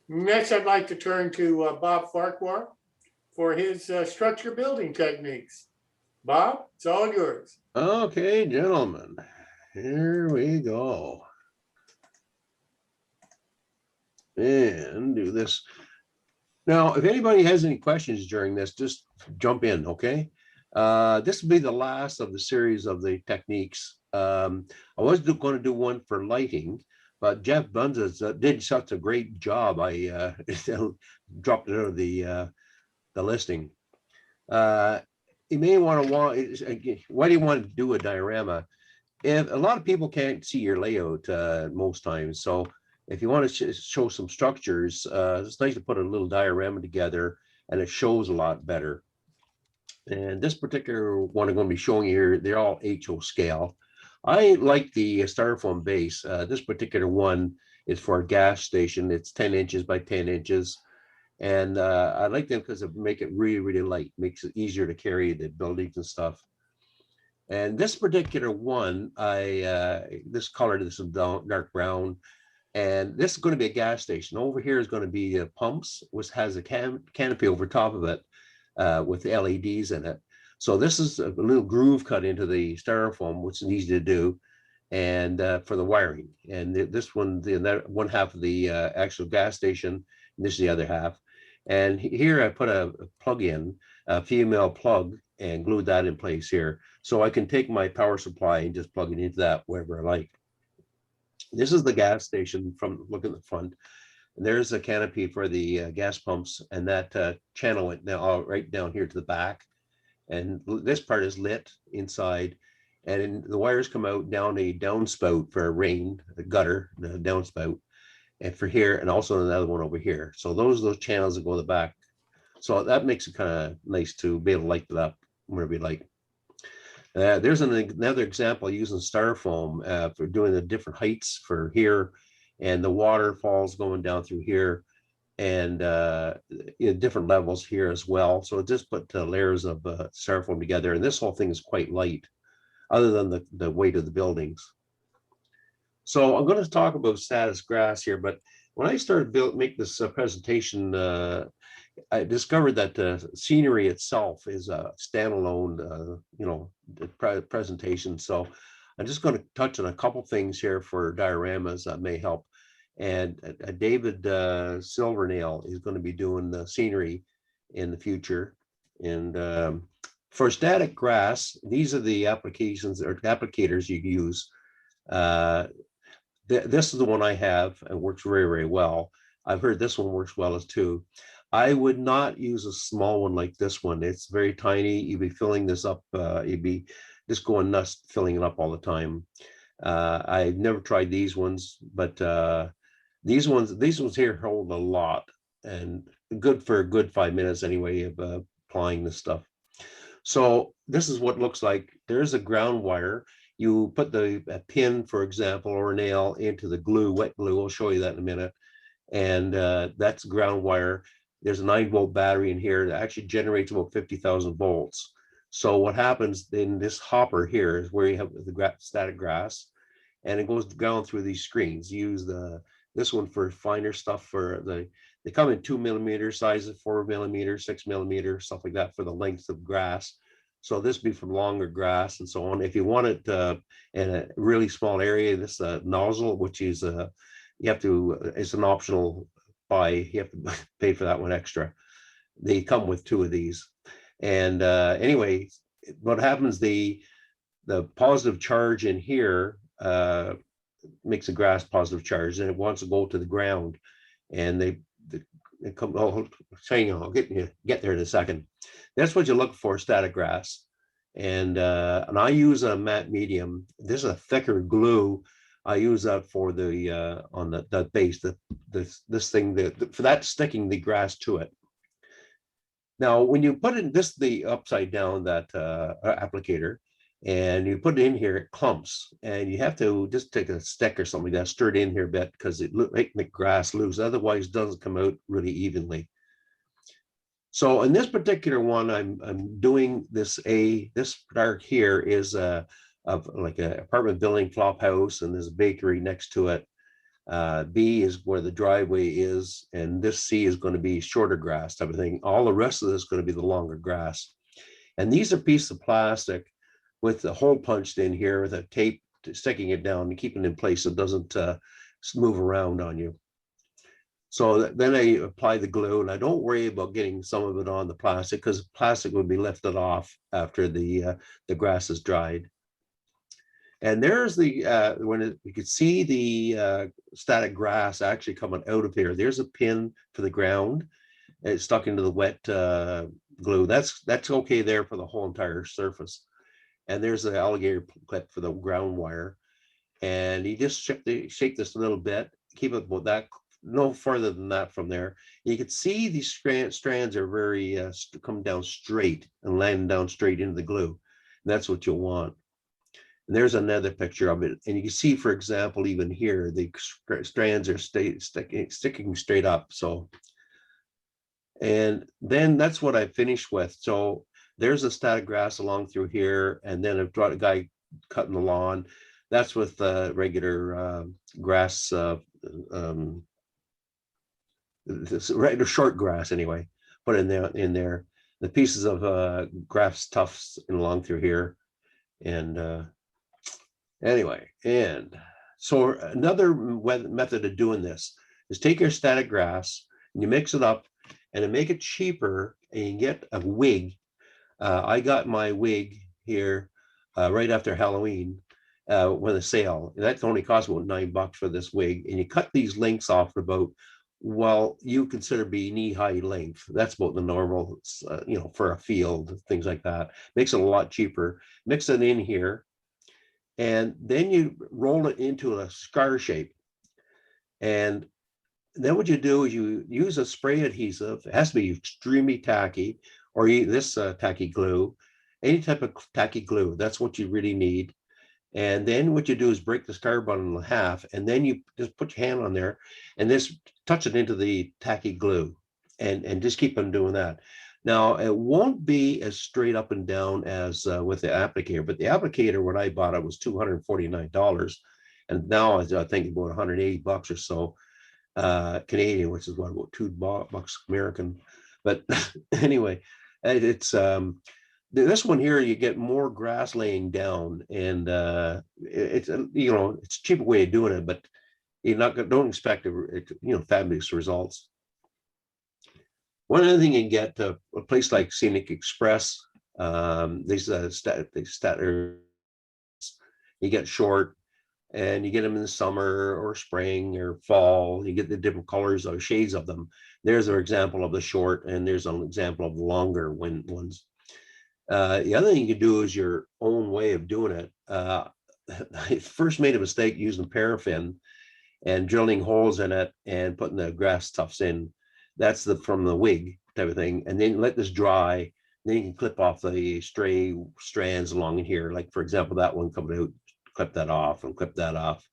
Next, I'd like to turn to Bob Farquhar for his structure building techniques. Bob, it's all yours. Okay, gentlemen, here we go. And do this. Now, if anybody has any questions during this, just jump in, okay? This will be the last of the series of the techniques. I was going to do one for lighting, but Jeff Bunza did such a great job. I dropped it out of the listing. You may want why do you want to do a diorama? If a lot of people can't see your layout most times, so if you want to show some structures, it's nice to put a little diorama together, and it shows a lot better. And this particular one I'm going to be showing you here, they're all HO scale. I like the styrofoam base. This particular one is for a gas station. It's 10 inches by 10 inches. And I like them because it make it really, really light, makes it easier to carry the buildings and stuff. And this particular one, this color, this is dark brown, and this is going to be a gas station. Over here is going to be pumps, which has a canopy over top of it with LEDs in it. So this is a little groove cut into the styrofoam, which is easy to do, and for the wiring. And this one, that one half of the actual gas station, and this is the other half. And here I put a plug in, a female plug, and glued that in place here. So I can take my power supply and just plug it into that wherever I like. This is the gas station from look at the front. And there's a canopy for the gas pumps, and that channel went now right down here to the back. And this part is lit inside, and the wires come out down a downspout for a rain, a gutter, the downspout, and for here, and also another one over here. So those channels that go in the back. So that makes it kind of nice to be able to light it up whenever you like. There's another example using styrofoam for doing the different heights for here, and the waterfalls going down through here, and different levels here as well. So just put layers of styrofoam together, and this whole thing is quite light, other than the weight of the buildings. So I'm going to talk about status grass here, but when I started make this presentation, I discovered that the scenery itself is a standalone, presentation. So I'm just going to touch on a couple things here for dioramas that may help. And David Silvernail is going to be doing the scenery in the future. And for static grass, these are the applications or applicators you use. This is the one I have and works very, very well. I've heard this one works well as too. I would not use a small one like this one. It's very tiny. You'd be filling this up. You'd be just going nuts filling it up all the time. I've never tried these ones, but these ones here hold a lot, and good for a good 5 minutes anyway of applying this stuff. So this is what it looks like. There's a ground wire. You put a pin, for example, or a nail into the glue, wet glue. I'll show you that in a minute. And that's ground wire. There's a 9-volt battery in here that actually generates about 50,000 volts. So what happens in this hopper here is where you have the static grass, and it goes down through these screens. Use this one for finer stuff. They come in 2mm sizes, 4mm, 6mm, stuff like that for the length of grass. So this be for longer grass and so on. If you want it in a really small area, this nozzle, which is it's an optional buy. You have to pay for that one extra. They come with 2 of these. And anyway, what happens, the positive charge in here makes the grass positive charge, and it wants to go to the ground. And they come, oh, hang on, I'll get there in a second. That's what you look for, static grass. And I use a matte medium. This is a thicker glue. I use that for the on the base, this thing for that sticking the grass to it. Now, when you put in the upside down, that applicator, and you put it in here, it clumps, and you have to just take a stick or something like that, stir it in here a bit, because it make the grass loose. Otherwise, it doesn't come out really evenly. So in this particular one, I'm doing this part here is of like an apartment building flop house, and there's a bakery next to it. B is where the driveway is, and this C is going to be shorter grass type of thing. All the rest of this is going to be the longer grass. And these are pieces of plastic with the hole punched in here with a tape sticking it down and keeping it in place so it doesn't move around on you. So then I apply the glue, and I don't worry about getting some of it on the plastic because plastic would be lifted off after the grass is dried. And there's the you could see the static grass actually coming out of here. There's a pin for the ground. It's stuck into the wet glue. That's okay there for the whole entire surface. And there's the alligator clip for the ground wire. And you just shake this a little bit, keep it about that, no further than that from there. You can see these strands are very come down straight and land down straight into the glue. And that's what you'll want. And there's another picture of it. And you can see, for example, even here, the strands are sticking straight up. So, and then that's what I finished with. So there's a static grass along through here. And then I've got a guy cutting the lawn. That's with regular grass, regular short grass anyway, put in there. The pieces of grass tufts along through here. And anyway, and so another method of doing this is take your static grass and you mix it up, and to make it cheaper, and you get a wig. I got my wig here right after Halloween with a sale. That only cost about $9 for this wig, and you cut these lengths off about, well, you consider be knee-high length. That's about the normal, for a field, things like that. Makes it a lot cheaper. Mix it in here. And then you roll it into a scar shape. And then what you do is you use a spray adhesive. It has to be extremely tacky, or this tacky glue, any type of tacky glue. That's what you really need. And then what you do is break the scar bundle in half, and then you just put your hand on there and just touch it into the tacky glue, and just keep on doing that. Now, it won't be as straight up and down as with the applicator, but the applicator, when I bought it, was $249. And now I think about $180 or so Canadian, which is what, about $2 American. But anyway, it's this one here, you get more grass laying down, and it's it's a cheaper way of doing it, but don't expect fabulous results. One other thing you can get to a place like Scenic Express, these you get short, and you get them in the summer or spring or fall. You get the different colors or shades of them. There's an example of the short, and there's an example of the longer ones. The other thing you can do is your own way of doing it. I first made a mistake using paraffin and drilling holes in it and putting the grass tufts in. That's from the wig type of thing. And then let this dry. Then you can clip off the stray strands along in here. Like, for example, that one coming out, clip that off and clip that off.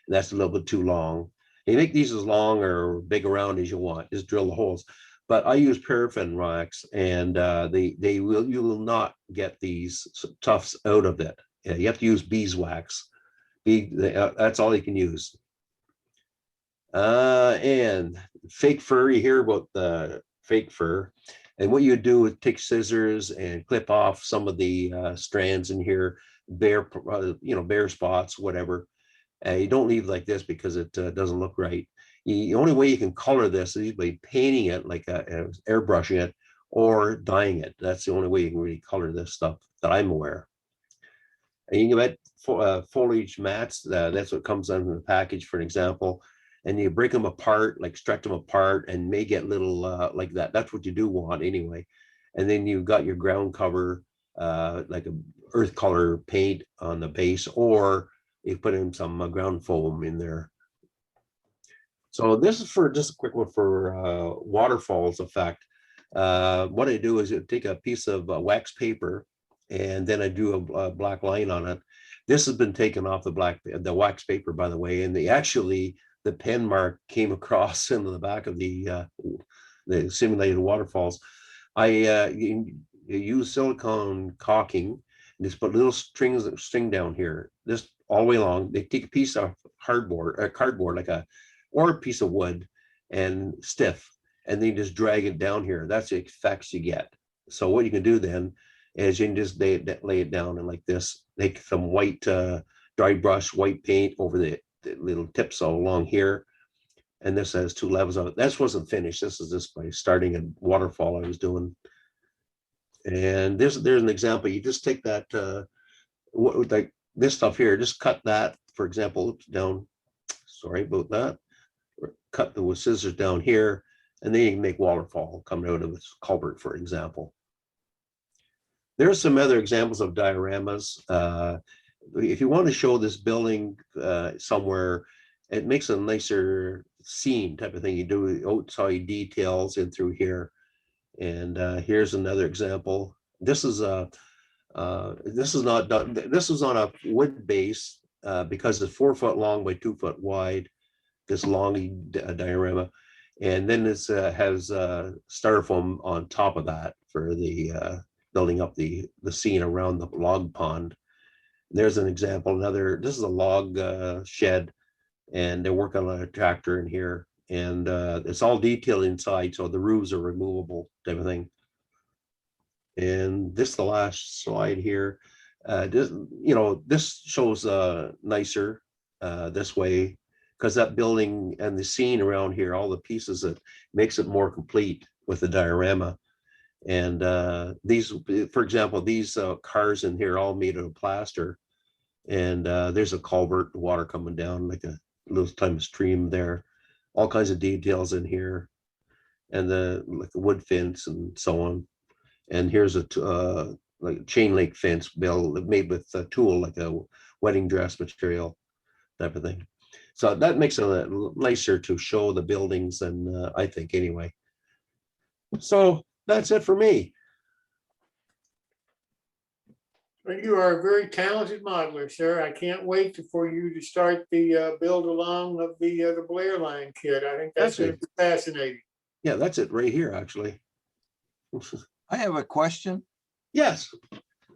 And that's a little bit too long. And you make these as long or big around as you want. Just drill the holes. But I use paraffin rocks, and you will not get these tufts out of it. You have to use beeswax. That's all you can use. And fake fur, you hear about the fake fur. And what you do is take scissors and clip off some of the strands in here, bare spots, whatever. You don't leave like this because it doesn't look right. The only way you can color this is by painting it, like airbrushing it, or dyeing it. That's the only way you can really color this stuff that I'm aware. And you can get foliage mats. That's what comes in the package, for an example. And you break them apart, like stretch them apart, and may get little like that. That's what you do want anyway. And then you've got your ground cover, like a earth color paint on the base, or you put in some ground foam in there. So this is for just a quick one for Waterfalls Effect. What I do is take a piece of wax paper, and then I do a black line on it. This has been taken off the wax paper, by the way, and the pen mark came across into the back of the simulated waterfalls. I use silicone caulking and just put little string down here. Just all the way along. They take a piece of cardboard, or a piece of wood and stiff, and then you just drag it down here. That's the effects you get. So what you can do then is you can just lay it down and like this, make some white dry brush white paint over the little tips all along here. And this has 2 levels of it. This wasn't finished. This is just by starting a waterfall I was doing. And there's an example. You just take that, like this stuff here, just cut that, for example, down. Sorry about that. Cut the with scissors down here, and then you can make waterfall coming out of this culvert, for example. There's some other examples of dioramas. If you want to show this building somewhere, it makes a nicer scene type of thing. You do outside details in through here. And here's another example. This is not done. This is on a wood base because it's 4 foot long by 2 foot wide. This long diorama, and then this has styrofoam on top of that for the building up the scene around the log pond. There's an example. This is a log shed, and they're working on a tractor in here, and it's all detailed inside, so the roofs are removable type of thing. And this is the last slide here. This shows nicer this way, because that building and the scene around here, all the pieces, that makes it more complete with the diorama. And these, for example, these cars in here all made out of plaster. And there's a culvert, water coming down like a little time of stream there. All kinds of details in here, and like a wood fence and so on. And here's a like a chain link fence made with a tool, like a wedding dress material type of thing. So that makes it nicer to show the buildings, and I think anyway. So that's it for me. Well, you are a very talented modeler, sir. I can't wait for you to start the build along of the Blair Line kit. I think that's going to be fascinating. Yeah, that's it right here, actually. I have a question. Yes.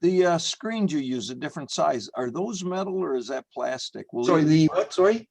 The screens you use, a different size, are those metal or is that plastic? Sorry, the what? Sorry?